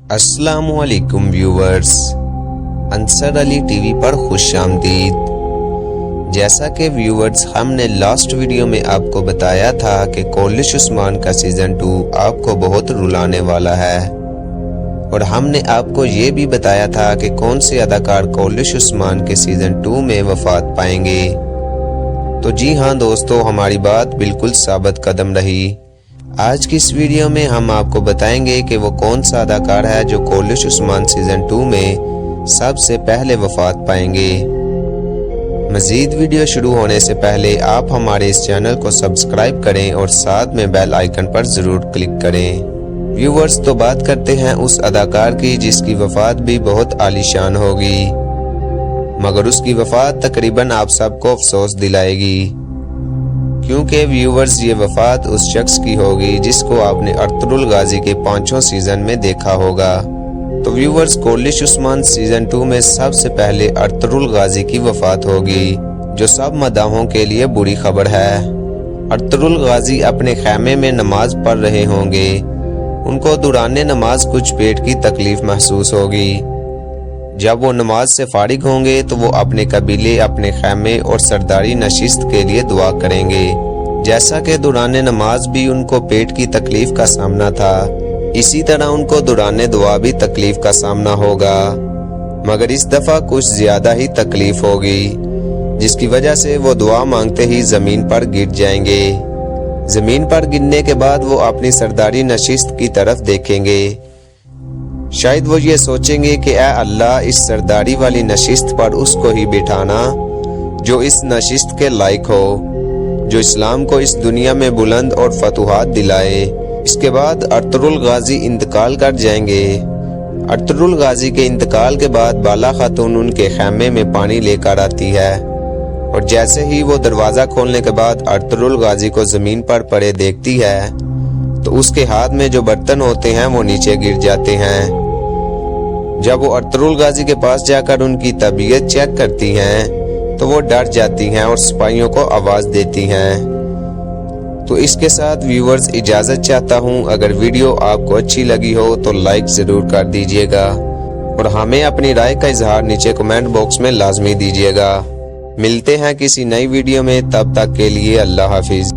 अस्सलामुअलैकुम viewers, Ansar Ali TV पर खुश आमदीद। जैसा कि व्यूवर्स हमने लास्ट वीडियो में आपको बताया था कि कोलिश उस्मान का सीज़न 2 आपको बहुत रुलाने वाला है, और हमने आपको ये भी बताया था कि कौन से अदाकार कोलिश उस्मान के सीज़न 2 में वफात पाएंगे। तो जी हाँ दोस्तों, हमारी बात बिल्कुल साबित कदम रही। आज की इस वीडियो में हम आपको बताएंगे कि वो कौन सा अदाकार है जो कोलिश उस्मान सीज़न 2 में सबसे पहले वफात पाएंगे। मज़ीद वीडियो शुरू होने से पहले आप हमारे इस चैनल को सब्सक्राइब करें और साथ में बेल आइकन पर ज़रूर क्लिक करें। व्यूवर्स, तो बात करते हैं उस अदाकार की जिसकी वफात भी बहुत आलीशान होगी, मगर उसकी वफात तकरीबन आप सबको अफसोस दिलाएगी, क्योंकि व्यूवर्स ये वफात उस शख्स की होगी जिसको आपने अर्तुगरुल गाजी के 5वें सीज़न में देखा होगा। तो व्यूवर्स, कोलिश उस्मान सीज़न 2 में सबसे पहले अर्तुगरुल गाजी की वफात होगी, जो सब मदाहों के लिए बुरी खबर है। अर्तुगरुल गाजी अपने खैमे में नमाज पढ़ रहे होंगे। उनको दौरान नमाज कुछ पेट की तकलीफ महसूस होगी। जब वो नमाज से फारिग होंगे तो वो अपने कबीले, अपने खैमे और सरदारी नशिस्त के लिए दुआ करेंगे। जैसा कि दौरान नमाज भी उनको पेट की तकलीफ का सामना था, इसी तरह उनको दौरान दुआ भी तकलीफ का सामना होगा, मगर इस दफ़ा कुछ ज़्यादा ही तकलीफ होगी, जिसकी वजह से वो दुआ मांगते ही ज़मीन पर गिर जाएंगे। ज़मीन पर गिरने के बाद वो अपनी सरदारी नशिस्त की तरफ देखेंगे। शायद वो ये सोचेंगे कि ऐ अल्लाह, इस सरदारी वाली नशिस्त पर उसको ही बिठाना जो इस नशिस्त के लायक हो, जो इस्लाम को इस दुनिया में बुलंद और फतूहात दिलाए। इसके बाद अर्तुगरुल गाजी इंतकाल कर जाएंगे। अर्तुगरुल गाजी के इंतकाल के बाद बाला खातून उनके खैमे में पानी लेकर आती है, और जैसे ही वो दरवाज़ा खोलने के बाद अर्तुगरुल गाजी को ज़मीन पर पड़े देखती है तो उसके हाथ में जो बर्तन होते हैं वो नीचे गिर जाते हैं। जब वो अर्तुगरुल गाजी के पास जाकर उनकी तबीयत चेक करती हैं तो वो डर जाती हैं और सिपाहियों को आवाज़ देती हैं। तो इसके साथ व्यूवर्स इजाज़त चाहता हूँ। अगर वीडियो आपको अच्छी लगी हो तो लाइक ज़रूर कर दीजिएगा, और हमें अपनी राय का इजहार नीचे कमेंट बॉक्स में लाजमी दीजिएगा। मिलते हैं किसी नई वीडियो में, तब तक के लिए अल्लाह हाफिज़।